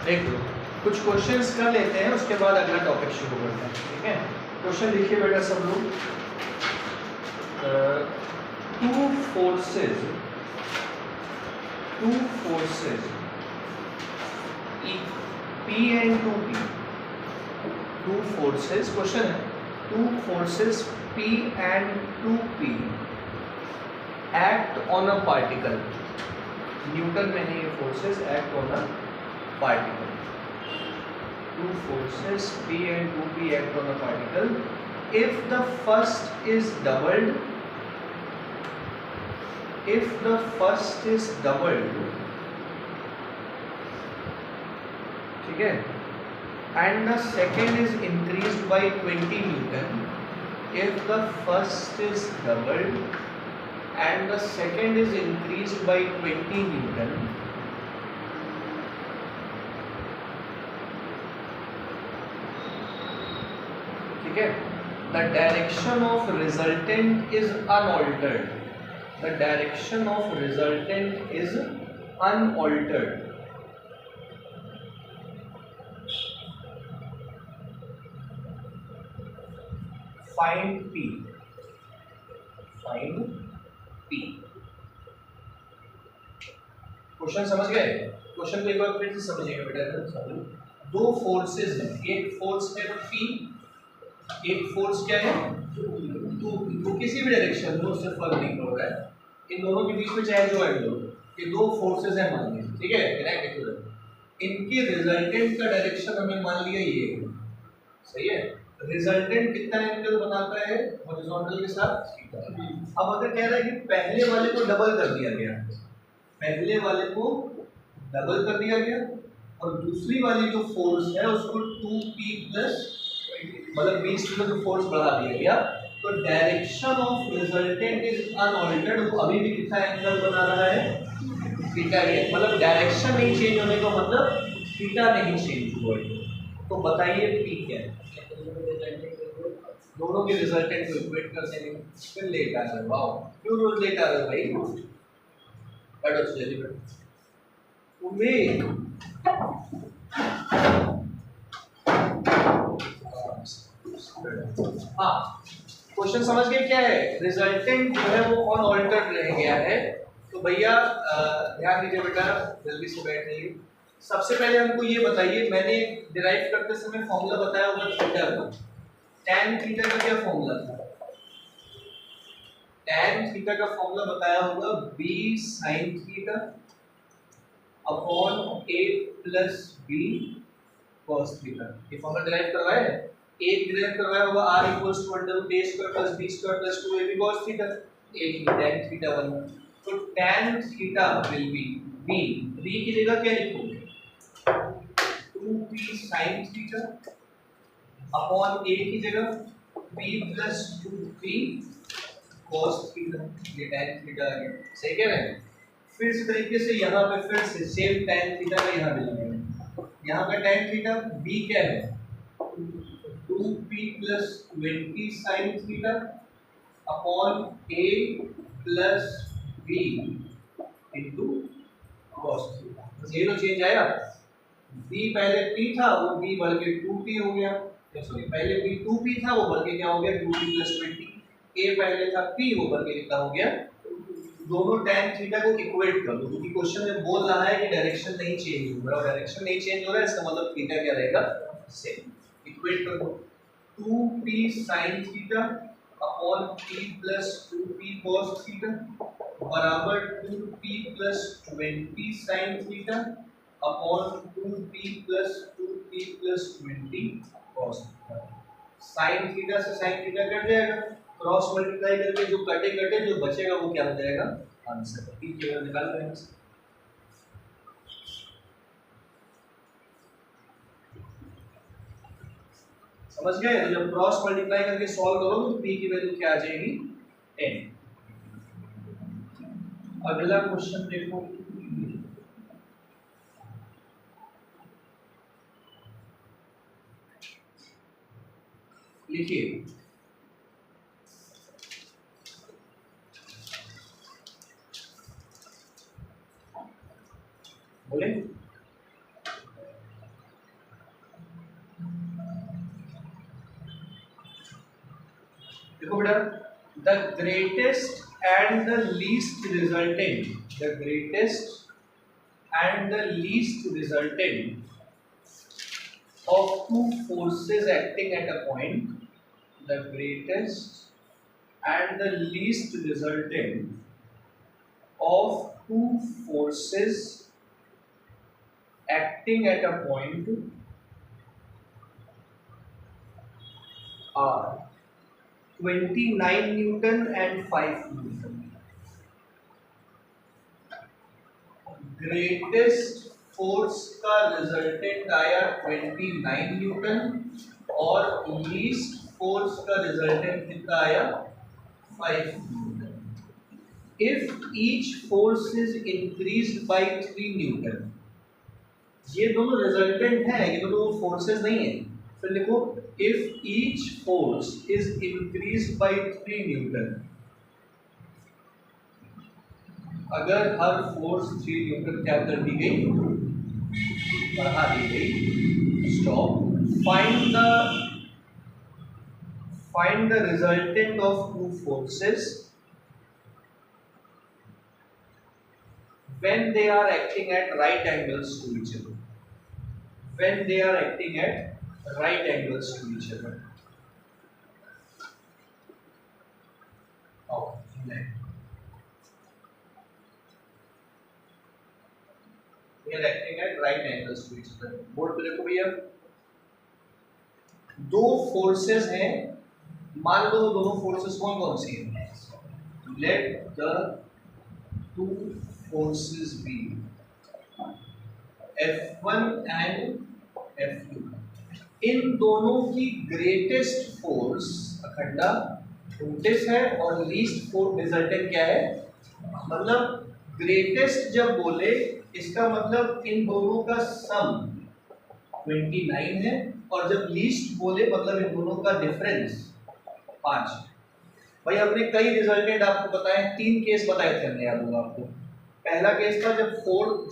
देख लो, कुछ क्वेश्चंस कर लेते हैं, उसके बाद अगला टॉपिक शुरू करते हैं, ठीक है। क्वेश्चन लिखिए बेटा सब लोग। Two forces P and 2P, two forces, question है, two forces P and 2P act on a particle, Newton में है ये forces, act on a particle. Two forces P and 2P act on a particle. If the first is doubled, ठीक है, and the second is increased by 20 Newton. If the first is doubled and the second is increased by 20 Newton, ठीक है, the direction of resultant is unaltered. The direction of resultant is unaltered. Find P. Question समझ गए? Question को एक बार फिर से समझिएगा बेटा। दो फोर्सेस हैं, एक फोर्स है P, एक फोर्स क्या है तो किसी भी डायरेक्शन में उससे फर्क नहीं पड़ रहा है, इन दोनों के बीच में चाहे जो एंगल हो, ये दो फोर्सेस हैं मान लीजिए, ठीक है। इनके रिजल्टेंट का डायरेक्शन हमने मान लिया ये, सही है। रिजल्टेंट कितना एंगल बनाता है हॉरिजॉन्टल के साथ थीटा। अब अगर कह रहा है कि पहले वाले को डबल कर दिया गया, और दूसरी वाली जो फोर्स है उसको 2P प्लस मतलब 20 किलो जो फोर्स बढ़ा दिया गया, तो direction of resultant is unaltered, अभी भी कितना एंगल बना रहा है थीटा है, मतलब डायरेक्शन नहीं चेंज होने का मतलब थीटा नहीं चेंज हुआ है। तो बताइए P क्या है? दोनों के रिजल्टेंट को इक्वेट कर देंगे, फिर लेट आ रहा है। वाओ, क्यों रोज लेट आ रहा है भाई? बैठो जल्दी बैठो। उम्मीद हाँ, क्वेश्चन समझ गए क्या है? रिजल्टेंट जो है वो अनअल्टर्ड रह गया है। तो भैया ध्यान दीजिए बेटा, जल्दी से बैठ जाइए। सबसे पहले हमको ये बताइए, मैंने डिराइव करते समय फॉर्मूला बताया होगा थीटा का। tan थीटा का क्या फॉर्मूला था? tan थीटा का फॉर्मूला बताया होगा b sin theta upon a plus b cos theta. ये फॉर्मूला डिराइव करवाया है, एक डिराइव करवाया होगा r equals to under root a square plus b square plus 2ab cos theta, एक ही tan थीटा बना। तो tan theta will be b की जगह क्या लिखोगे? 2p sin theta upon a की जगह p plus 2p cos theta, ये tan थीटा आ गया, सही कह रहे हैं। फिर इस तरीके से यहाँ पे फिर से सेम tan थीटा का यहाँ भी लगेगा, यहाँ का tan थीटा b क्या है 2p plus 20 sin theta upon a plus b into cos theta. Zero change आया, b पहले p था वो b बढ़ के 2p हो गया, सॉरी पहले b 2p था वो बढ़ के क्या हो गया 2p प्लस 20, a पहले था p वो बढ़ के कितना हो गया, दोनों tan थीटा को इक्वेट कर दो, क्योंकि क्वेश्चन में बोल रहा है कि डायरेक्शन नहीं चेंज हो रहा है, डायरेक्शन नहीं चेंज हो रहा है इसका मतलब थीटा क्या रहेगा सेम। इक्वेट कर दो 2p sin theta upon p plus 2p cos theta बराबर 2p plus 20 sin theta upon 2p plus 20 cos theta. sin theta से sin थीटा कट जाएगा, क्रॉस मल्टीप्लाई करके जो कटे जो बचेगा वो क्या हो जाएगा आंसर। p की वैल्यू निकाल लेंगे। समझ गए? तो जब क्रॉस मल्टीप्लाई करके सॉल्व करोगे तो p की वैल्यू क्या आ जाएगी 10। अगला क्वेश्चन देखो, लिखिए बोले देखो बेटा, the greatest and the least resultant, the greatest and the least resultant of two forces acting at a point, the greatest and the least resultant of two forces acting at a point are 29 Newton and 5 Newton. Greatest force का resultant आया 29 Newton और least force का resultant कितना आया 5 Newton. If each force is increased by 3 Newton, ये दोनों resultant हैं, ये दोनों फोर्सेस नहीं है। फिर लिखो if each force is increased by 3 Newton, अगर हर फोर्स 3 न्यूटन क्या कर दी गई, बढ़ा दी गई, stop, find the resultant of two forces when they are acting at right angles to each other, when they are acting at right angles to each other. They are acting at right angles to each other. Board पे देखो भैया, दो forces हैं, मान लो दोनों forces कौन कौन सी हैं, let the two forces be F1 and F2। इन दोनों की ग्रेटेस्ट फोर्स अखंडा 29 है और लीस्ट फोर्स रिजल्टेंट क्या है, मतलब ग्रेटेस्ट जब बोले इसका मतलब इन दोनों का सम 29 है और जब लीस्ट बोले मतलब इन दोनों का डिफरेंस 5। भाई हमने कई रिजल्टेंट आपको बताए, 3 केस बताए थे हमने याद होगा आपको। पहला केस था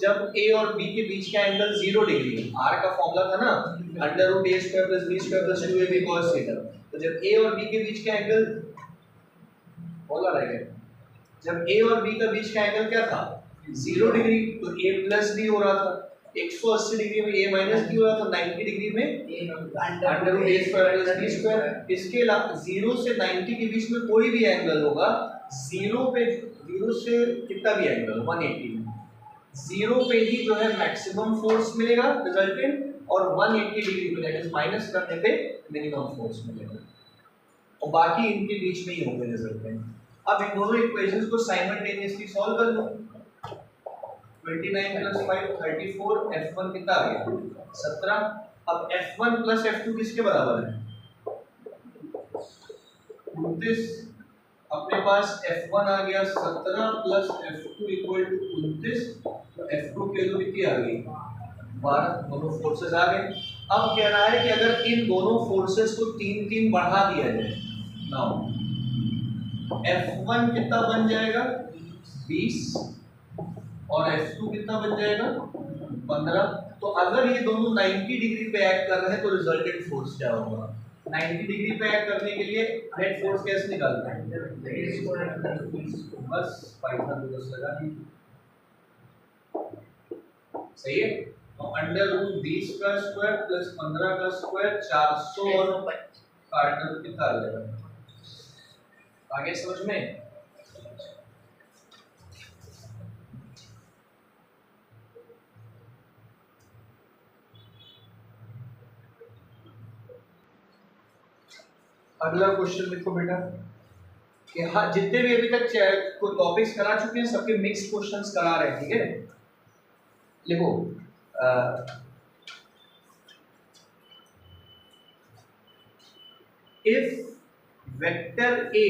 जब ए और बी के बीच का एंगल 0 डिग्री है, आर का फॉर्मूला था ना √a² + b² + 2ab cos theta. तो जब ए और बी के बीच का एंगल बोला रहेगा, जब ए और बी के बीच का एंगल क्या था 0 डिग्री, तो a + b हो रहा था, 180 डिग्री में a - b हो रहा था, 90 डिग्री में √a² + b²। इसके अलावा 0 से 90 के बीच में कोई भी एंगल होगा, 0 से कितना भी एंगल 180 में, 0 पे ही जो है मैक्सिमम फोर्स मिलेगा रिजल्टेंट, और 180 डिग्री पे दैट इज माइनस करने पे मिनिमम फोर्स मिलेगा, और बाकी इनके बीच में ही होंगे रिजल्टेंट। अब इन दोनों इक्वेशंस को साइमल्टेनियसली सॉल्व कर लो। 29 + 5 34, F1 कितना आ गया 17। अब F1 + F2 किसके बराबर है 29, अपने पास F1 आ गया 17 + F2 = 29, तो F2 की वैल्यू कितनी आ गई 12, दोनों फोर्सेस आ गए। अब कह रहा है कि अगर इन दोनों फोर्सेस को 3 बढ़ा दिया जाए, नाउ F1 कितना बन जाएगा 20 और F2 कितना बन जाएगा 15। तो अगर ये दोनों 90 डिग्री पे एक्ट कर रहे हैं तो रिजल्टेंट फोर्स क्या होगा, 90 डिग्री पे एक्ट करने के लिए नेट फोर्स कैसे निकालते हैं, बस पाइथन को लगा दीजिए, सही है। तो √20 का स्क्वायर + 15 का स्क्वायर 400 और काटकर कितना आ जाएगा, आगे समझ में। अगला क्वेश्चन लिखो बेटा कि हाँ जितने भी अभी तक कोई टॉपिक्स करा चुके हैं सबके मिक्स क्वेश्चंस करा रहे हैं, ठीक है। लिखो if vector A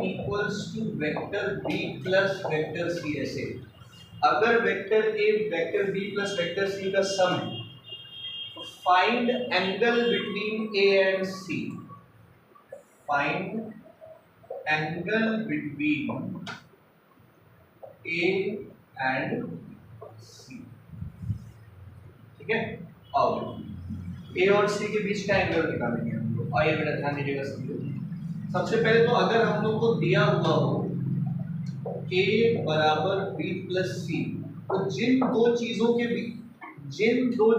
equals to vector B plus vector C, ऐसे अगर vector A vector B plus vector C का सम है, find angle between A and C, find angle between A and C, ठीक है। आओ ए और सी के बीच का एंगल निकालेंगे हम लोग। आइए बेटा ध्यान दीजिएगा सभी लोग। सबसे पहले तो अगर हम लोग को दिया हुआ हो a बराबर b प्लस सी, तो जिन दो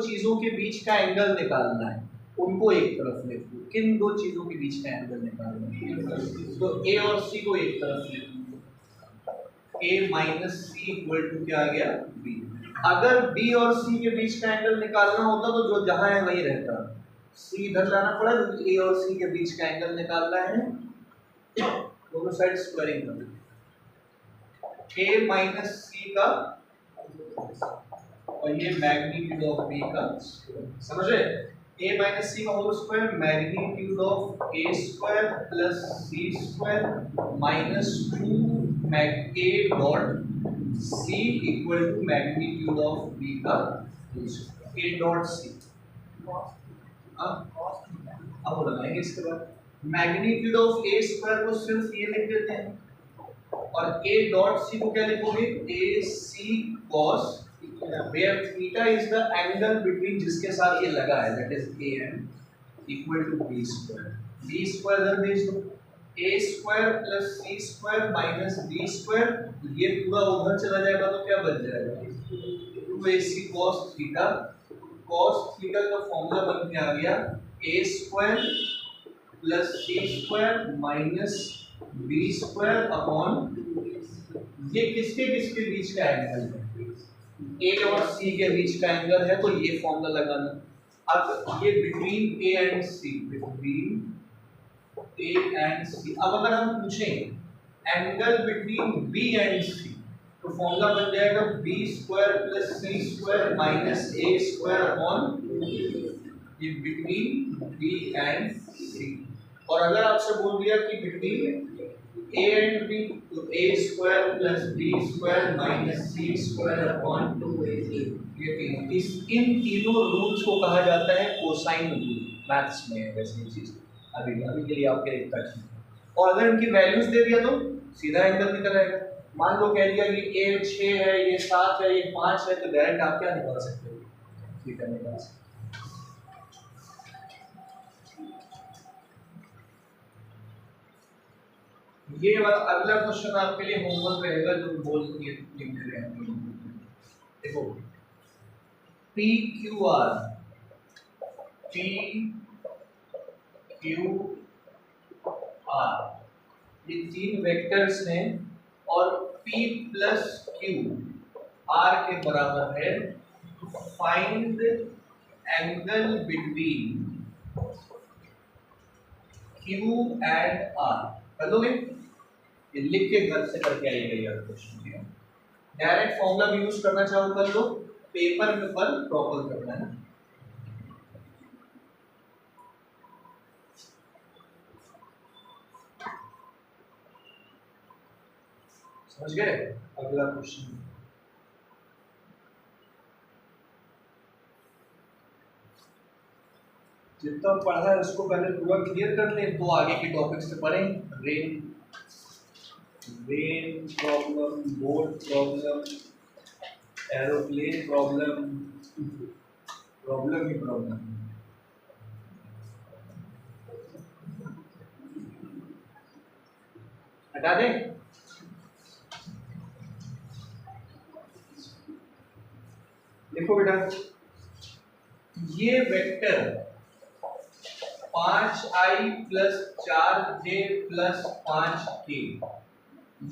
चीजों के बीच का एंगल निकालना है उनको एक तरफ ले लो। किन दो चीजों के बीच का एंगल निकालना है? तो a और c को एक तरफ ले लो। a minus C equal to क्या आ गया b। अगर b और c के बीच का एंगल निकालना होता तो जो जहां है वही रहता, c इधर लाना पड़ा, a और c के बीच का एंगल निकालना है, दोनों साइड स्क्वायरिंग करना। a माइनस सी का और ये मैग्नीट्यूड ऑफ b का स्क्वायर, समझ रहे? a माइनस सी का whole square magnitude of a square plus c square minus 2 mag a dot c equal to magnitude of b का whole square. a dot c अब लगाएंगे इसके बाद magnitude of a square को सिर्फ ये लिख देते हैं और a डॉट c को क्या लिखोगे? ac cos where theta is the angle between जिसके साथ ये लगा है, that is an equal to b square। b square इधर भेज दो, a square plus c square minus b square, ये पूरा उधर चला जाएगा तो क्या बच जाएगा? 2ac cos theta। cos theta का फॉर्मूला बन के आ गया a square plus c square minus b square upon, ये किसके बीच का एंगल है? a और c के बीच का एंगल है, तो ये फॉर्मूला लगाना। अब ये between a and c, between a and c। अब अगर हम पूछें angle between b and c, तो फॉर्मूला बन जाएगा b square plus c square minus a square upon ये बिटवीन b एंड c। और अगर आपसे बोल दिया कि बिटवीन a एंड b, तो a square plus b square minus c square upon 2ac। ये इन तीनों रूल्स को कहा जाता है कोसाइन रूल। मैथ्स में वैसे ये चीज अभी के लिए आपके एक टच में। और अगर इनकी वैल्यूज दे दिया तो सीधा एंगल निकल आएगा। मान लो कह दिया कि a 6 है, ये 7 है, ये 5 है, तो डायरेक्ट आप क्या निकाल सकते हो? थीटा निकाल सकते हो। ये अगला क्वेश्चन आपके लिए होमवर्क रहेगा जो बोल के लिख रहे हैं। देखो पी क्यू आर ये तीन वेक्टर्स हैं और P प्लस क्यू आर के बराबर है। Find angle between Q and R। कर दोगे? ये लिख के घर से करके आइएगा यार क्वेश्चन। डायरेक्ट फॉर्मूला भी यूज करना चाहो कर लो, पेपर में पर प्रॉपर करना है। समझ गए? अगला क्वेश्चन जितना पढ़ा है उसको पहले पूरा क्लियर कर लें तो आगे के टॉपिक से पढ़ें। Rain problem, boat problem, aeroplane problem, problem ही प्रॉब्लम। हटा दें? देखो बेटा, ये vector 5i plus 4j plus 5k,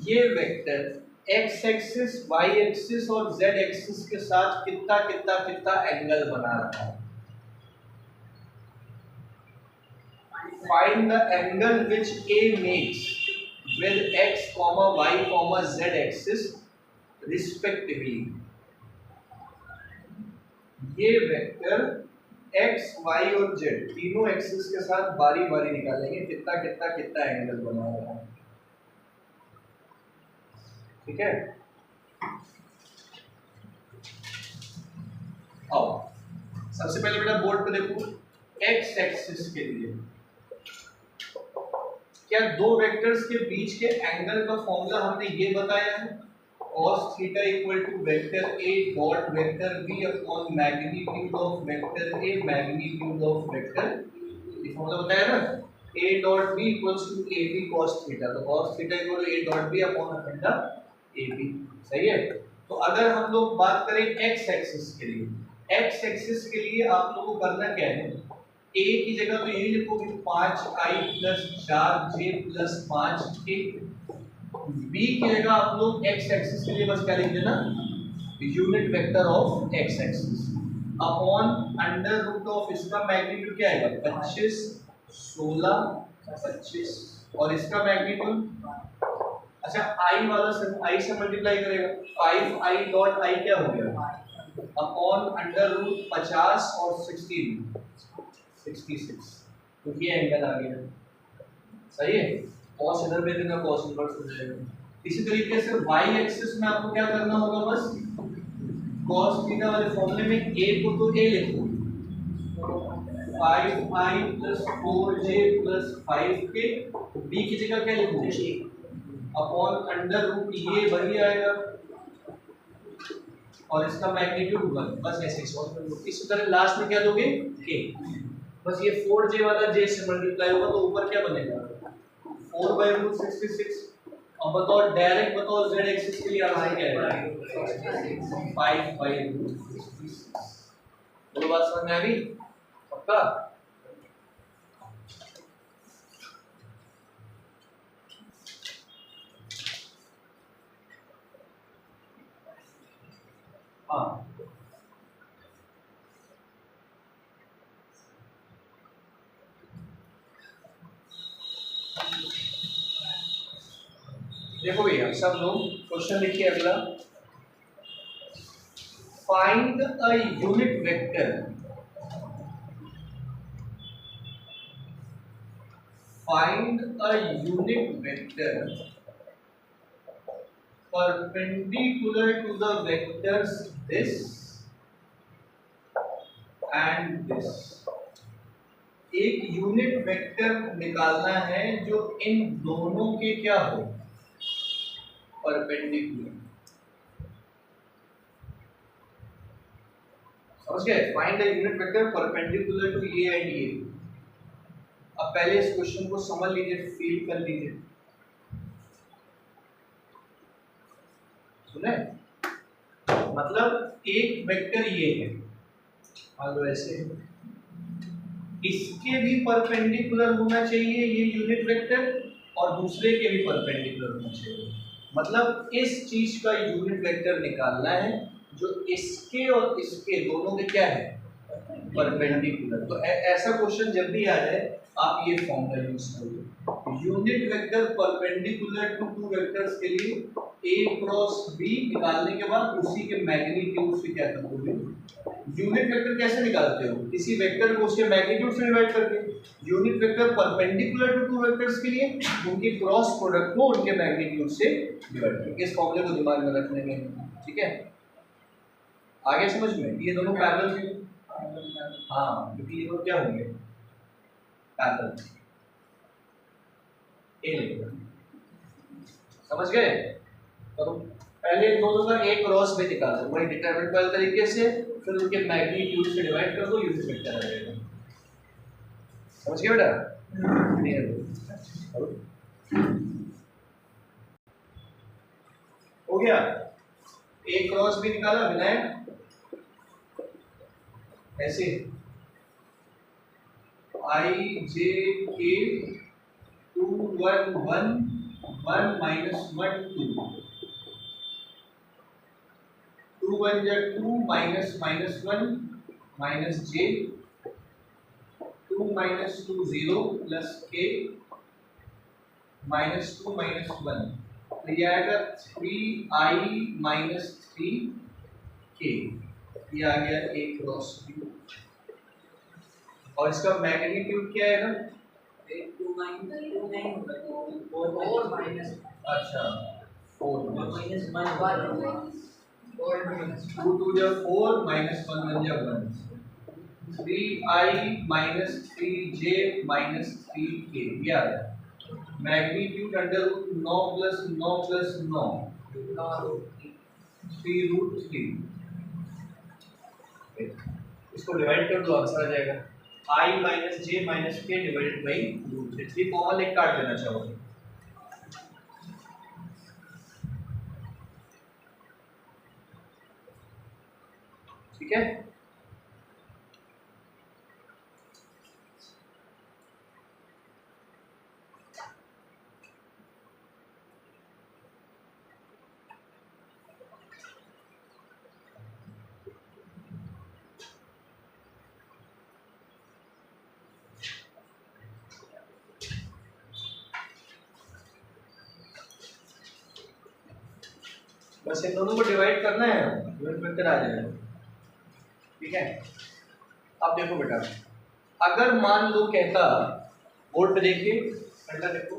ये vector x axis, y axis और z एक्सिस के साथ कितना कितना कितना एंगल बना रहा है। Find the angle which a makes with x, y, z axis respectively. ये वेक्टर x, y और z तीनों एक्सिस के साथ बारी बारी निकालेंगे कितना कितना कितना एंगल बना रहा है। ठीक है? आओ सबसे पहले बेटा बोर्ड पे देखो, x एक्सिस के लिए क्या दो वेक्टर्स के बीच के एंगल का फॉर्मूला हमने ये बताया है cos theta equal to vector A dot vector B upon magnitude of vector A magnitude of vector, ये फॉर्मूला बताया ना, A dot B equals to AB cos theta, तो cos theta equal to A dot B upon lambda AB, सही है। तो अगर हम लोग बात करें x एक्सिस के लिए, x एक्सिस के लिए आप लोगों को करना क्या है, a की जगह तो यही लिखोगे 5i + 4j + 5k, b की जगह आप लोग x एक्सिस के लिए बस क्या लिख देना, unit vector of x axis upon under root of इसका मैग्नीट्यूड क्या आएगा 25 16 25 और इसका मैग्नीट्यूड, अच्छा i वाला सिर्फ i से मल्टीप्लाई करेगा, 5i डॉट i क्या हो गया अपॉन अंडर रूट 50 और 16 66, तो ये एंगल आ गया, सही है। cos इधर भेज देना, cos इनवर्स हो जाएगा। इसी तरीके से y एक्सिस में आपको क्या करना होगा, बस cos थीटा वाले फॉर्मूले में a को तो a लिखो 5i + 4j + 5k, b की जगह क्या लिखोगे अपॉन अंडर रूट ये वही आएगा और इसका मैग्नीट्यूड 1, बस ऐसे सॉल्व कर लो। इसी तरह लास्ट में क्या दोगे k, बस ये 4j वाला j से मल्टीप्लाई होगा तो ऊपर क्या बनेगा 4/√66। अब बताओ डायरेक्ट बताओ z एक्सिस के लिए आंसर क्या है 5/√66। बोलो बात समझ में आ गई पक्का। हाँ देखो भैया सब लोग क्वेश्चन लिखिए अगला, find a unit vector, find a unit vector perpendicular to the vectors this and this। एक यूनिट वेक्टर निकालना है जो इन दोनों के क्या हो परपेंडिकुलर, समझ गए। Find a unit vector perpendicular to ये एंड ये। अब पहले इस क्वेश्चन को समझ लीजिए, फील कर लीजिए, सुने, मतलब एक वेक्टर ये है, मान लो ऐसे, इसके भी परपेंडिकुलर होना चाहिए ये यूनिट वेक्टर और दूसरे के भी परपेंडिकुलर होना चाहिए, मतलब इस चीज का यूनिट वेक्टर निकालना है जो इसके और इसके दोनों के क्या है परपेंडिकुलर। तो ऐसा क्वेश्चन जब भी आ जाए आप ये फॉर्मूला यूज करो, unit vector perpendicular to two vectors के लिए a क्रॉस b निकालने के बाद उसी के मैग्नीट्यूड से क्या करोगे, यूनिट वेक्टर कैसे निकालते हो, किसी वेक्टर को उसके मैग्नीट्यूड से डिवाइड करके, unit vector perpendicular to two vectors के लिए उनके क्रॉस प्रोडक्ट को उनके मैग्नीट्यूड से डिवाइड करके। इस फॉर्मूले को दिमाग में रखने में, ठीक है, आगे समझ में, ये दोनों पैरेलल थे, हाँ क्योंकि ये दोनों क्या होंगे पैरेलल, ए लेंगे, समझ गए। तो पहले दोनों का एक क्रॉस भी निकाल दो, वही डिटरमिनेंट वाले तरीके से, फिर उनके मैग्नीट्यूड से डिवाइड कर दो, यूनिट वेक्टर आ जाएगा, समझ गए बेटा। हो गया, एक क्रॉस भी निकाला विनायक, ऐसे i j k 2 1 1 1 minus 1 2 2 1 जा 2 minus minus 1 minus j 2 minus 2 0 plus k minus 2 minus 1, तो ये आएगा 3i minus 3k, ये आ गया a क्रॉस b और इसका मैग्नीट्यूड क्या है ना 2 4 माइनस, अच्छा 4 माइनस 1 2 2 जा 4 माइनस 1 1 जा 1, 3i minus 3j minus 3k, ये आ गया magnitude under root 9 plus 9 plus 9 3√3। इसको डिवाइड कर दो, आंसर आ जाएगा I माइनस जे माइनस के डिवाइडेड बाई √3। 3 कॉमन एक काट देना चाहोगे, ठीक है। बस इन दोनों को डिवाइड करना है, यूनिट वेक्टर आ जाएगा, ठीक है। अब देखो बेटा, अगर मान लो कहता, बोर्ड पे देखिए, बेटा देखो,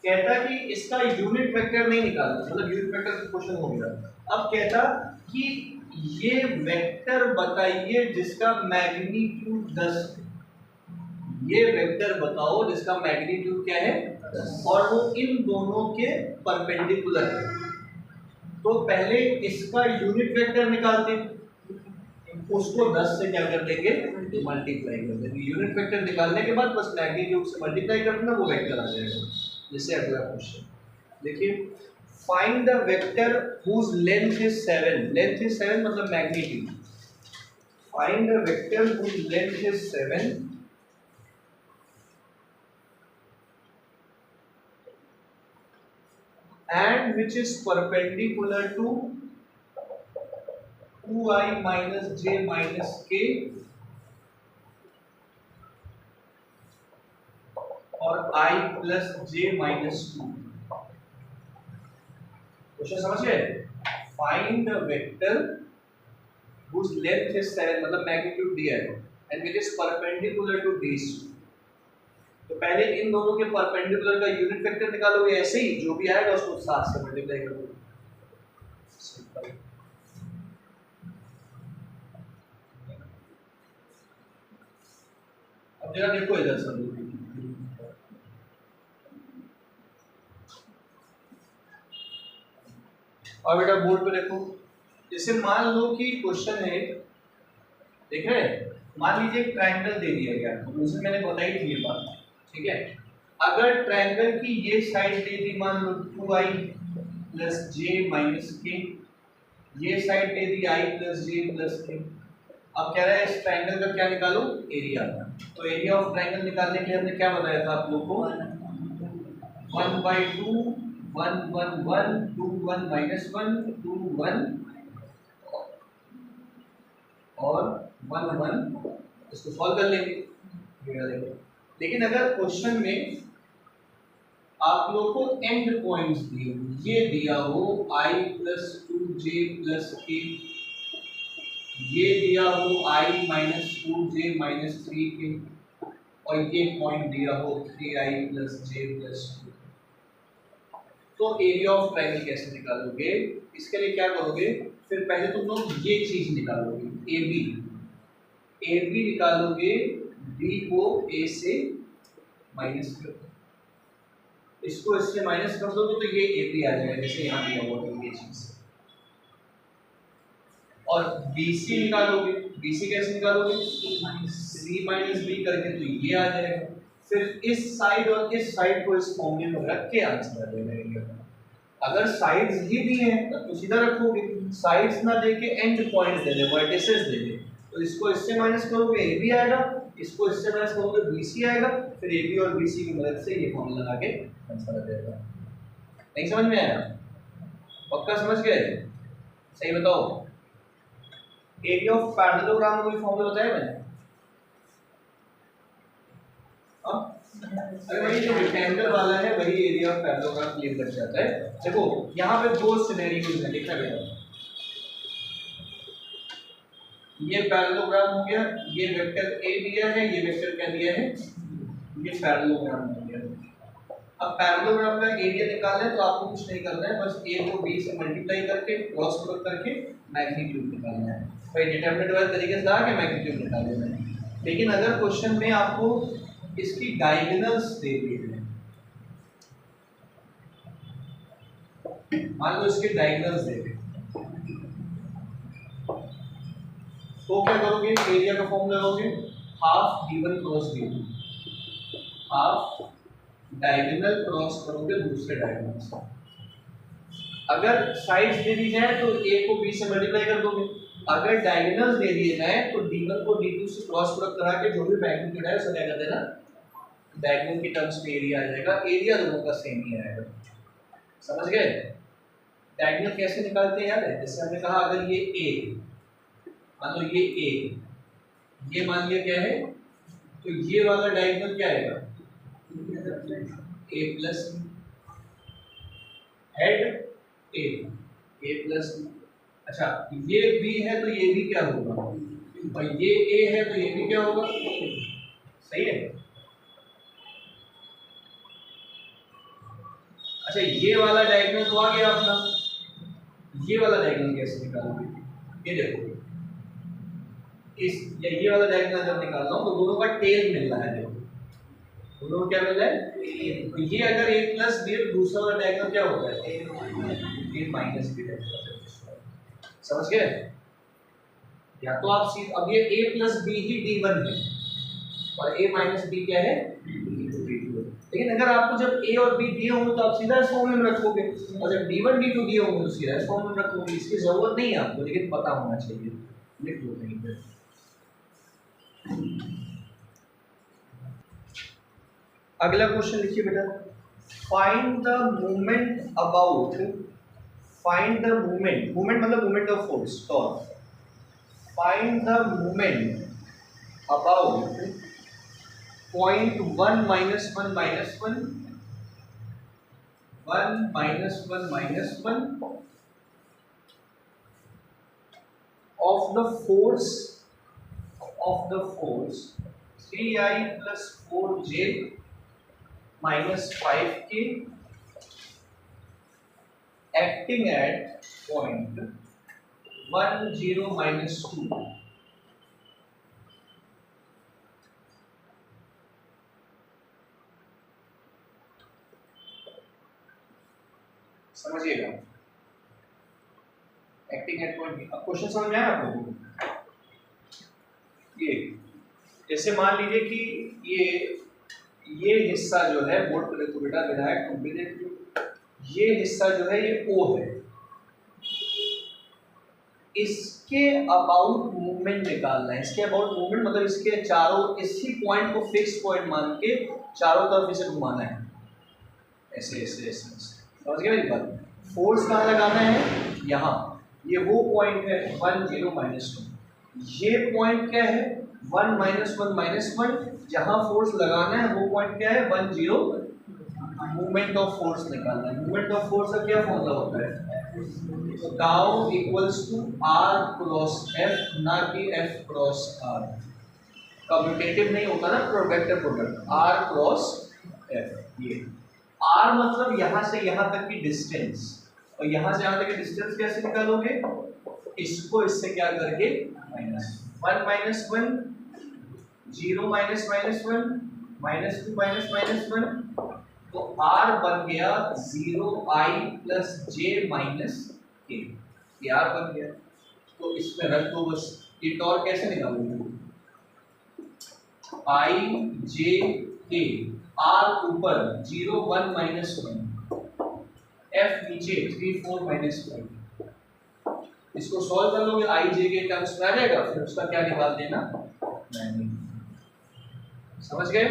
कहता कि इसका यूनिट वेक्टर नहीं निकालना, मतलब यूनिट वेक्टर का क्वेश्चन हो गया। अब कहता कि ये वेक्टर बताइए जिसका मैग्नीट्यूड 10, ये वेक्टर बताओ जिसका मैग्नीट्यूड क्या है 10, और वो इन दोनों के परपेंडिकुलर है। तो पहले इसका यूनिट वेक्टर निकालते हैं, उसको 10 से क्या कर देंगे, मल्टीप्लाई कर देंगे। यूनिट वेक्टर निकालने के बाद बस मैग्नीट्यूड से मल्टीप्लाई कर देना, वो वेक्टर आ जाएगा। जैसे अगला क्वेश्चन देखिए, find the vector whose length is 7, length is 7 मतलब magnitude, find the vector whose length is 7 and which is perpendicular to 2I minus j minus k और I plus j minus 2। Question समझ गए? Find the vector whose length is 7 मतलब magnitude दिया है and which is perpendicular to these two। तो पहले इन दोनों के परपेंडिकुलर का यूनिट वेक्टर निकालोगे, ऐसे ही जो भी आएगा उसको 7 से मल्टीप्लाई कर दो। अब जरा देखो इधर सब, और बेटा बोर्ड पे देखो, जैसे मान लो कि क्वेश्चन है, देख रहे हैं, मान लीजिए एक ट्रायंगल दे दिया गया, उसमें मैंने बताई थी ये बात, ठीक है। अगर ट्रायंगल की ये साइड दे दी मान लो 2I प्लस जे माइनस के, ये side they the I plus J plus के। अब कह रहा है इस ट्रायंगल का क्या निकालो, एरिया। तो एरिया ऑफ ट्रायंगल निकालने के लिए हमने क्या बताया था आप लोग को, 1/2 1 1 1 2 1 माइनस 1 2 1 और 1 1, इसको सॉल्व कर लेंगे। लेकिन अगर क्वेश्चन में आप लोग को एंड पॉइंट्स दिए, ये दिया हो I plus 2j plus k, ये दिया हो I minus 2j minus 3k, और ये पॉइंट दिया हो 3I प्लस j प्लस 2, तो एरिया ऑफ ट्रायंगल कैसे निकालोगे? इसके लिए क्या करोगे, फिर पहले तुम लोग ये चीज निकालोगे, AB निकालोगे, B को A से माइनस कर दो, इसको इससे माइनस कर दोगे तो ये AB आ जाएगा, जैसे यहाँ दिया हुआ है ये चीज। और BC निकालोगे, BC कैसे निकालोगे, C माइनस B करके, तो ये आ जाएगा। फिर इस साइड और इस साइड को इस फॉर्मूले में रख के आंसर आ जाएगा। अगर साइड्स ही दी हैं तब तो सीधा रखोगे, साइड्स ना देके एंड पॉइंट्स दे दे, वर्टिसेस दे दे, तो इसको इससे माइनस करोगे AB आएगा, इसको इससे माइनस करोगे BC आएगा, फिर AB और BC की मदद से ये फॉर्मूला लगा के आंसर आ जाएगा। नहीं समझ में आया? पक्का समझ गए? सही बताओ। एरिया ऑफ पैरेललोग्राम का कोई फॉर्मूला बताया मैंने? अरे वही जो रेक्टेंगल वाला है वही एरिया ऑफ पैरेललोग्राम क्लियर कर जाता है। देखो यहाँ पे दो सिनेरियोज हैं, देखा गया, ये पैरेललोग्राम हो गया, ये वेक्टर A दिया है, ये वेक्टर क्या दिया है, ये पैरेललोग्राम हो गया। अब पैरेललोग्राम का एरिया निकालना है तो आपको कुछ नहीं करना है, बस A को B से मल्टीप्लाई करके क्रॉस प्रोडक्ट करके मैग्नीट्यूड निकालना है। भाई डिटरमिनेंट वाले तरीके से लगा के मैग्नीट्यूड निकाल लेना है। लेकिन अगर क्वेश्चन में आपको इसकी डायगोनल्स दे दी है, मान लो इसके डायगोनल्स दे दी, तो क्या करोगे, एरिया का फॉर्म लगाओगे, half d1 cross d2, half diagonal cross करोगे दूसरे डायगोनल से। अगर साइड्स दे दी जाए तो a को b से मल्टीप्लाई कर दोगे, अगर डायगोनल्स दे दिए जाए तो d1 को d2 से क्रॉस प्रोडक्ट करा के जो भी मैग्नीट्यूड है उसे क्या कर देना, डायगोनल की टर्म्स में एरिया आ जाएगा, एरिया दोनों का सेम ही आएगा। समझ गए? डायगोनल कैसे निकालते हैं याद है? जैसे हमने कहा अगर ये a, मान लो ये a, ये मान लिया क्या है, तो ये वाला डायगोनल क्या आएगा, a plus head a plus. अच्छा ये b है तो ये भी क्या होगा, और ये a है तो ये भी क्या होगा, सही है। अच्छा ये वाला डायगोनल तो आ गया अपना, ये वाला डायगोनल कैसे निकालोगे, ये देखो इस ये वाला डायगोनल जब निकाल रहा हूं तो दोनों का टेल मिल रहा है, देखो दोनों को क्या मिल रहा है, तो ये अगर a प्लस b तो दूसरा वाला डायगोनल क्या होगा, a माइनस b। समझ गए? या तो आप सीध अब ये a plus b he d1 है और a माइनस b क्या है d2, लेकिन अगर आपको जब a और b दिए होंगे तो आप सीधा इस फॉर्मूले में रखोगे, और जब d1 d2 दिए होंगे तो सीधा इस फॉर्मूले में रखोगे। इसकी जरूरत नहीं है आपको, लेकिन पता होना चाहिए, लिख लो कहीं पे। अगला क्वेश्चन लिखिए बेटा, find the moment about, find the moment, moment मतलब moment of force, torque, find the moment about point 1 minus 1 minus 1, 1 minus 1 minus 1 of the force 3i plus 4j minus 5k acting at point 1 0 minus 2। समझिएगा, acting at point. अब question समझ में आया आपको? ये जैसे मान लीजिए कि ये हिस्सा जो है बोर्ड पर देखो बेटा, विधायक तुम भी देख लो, ये हिस्सा जो है ये O है, इसके अबाउट मूवमेंट निकालना है। इसके अबाउट मूवमेंट मतलब इसके चारों, इसी पॉइंट को फिक्स पॉइंट मान के चारों तरफ इसे घुमाना है, ऐसे ऐसे ऐसे ऐसे। समझ गए मेरी बात? फोर्स कहाँ लगाना है, यहाँ, ये वो पॉइंट है 1 0 माइनस 1, ये पॉइंट क्या है 1 माइनस 1 माइनस 1, जहाँ फोर्स लगाना है वो पॉइंट क्या है 1 0, मूवमेंट ऑफ फोर्स निकालना है। मूवमेंट ऑफ फोर्स का क्या फॉर्मूला होता है, tau equals to R cross F, ना कि एफ क्रॉस आर। कम्यूटेटिव नहीं होता ना, product product, R cross F. ये आर मतलब यहाँ से यहाँ तक की डिस्टेंस, और यहाँ से यहाँ तक की डिस्टेंस कैसे निकालोगे, इसको इससे क्या करके minus 1 minus 1 0 minus minus 1 minus 2 minus minus 1, तो r बन गया 0i plus j minus k, ये r बन गया। तो इसमें रख दो बस, ये टॉर्क कैसे निकालोगे, i j k, r ऊपर 0 1 माइनस 1, f नीचे 3 4 माइनस 5। इसको सॉल्व कर लोगे, i j के टर्म्स में आ जाएगा, फिर उसका क्या निकाल देना, समझ गए?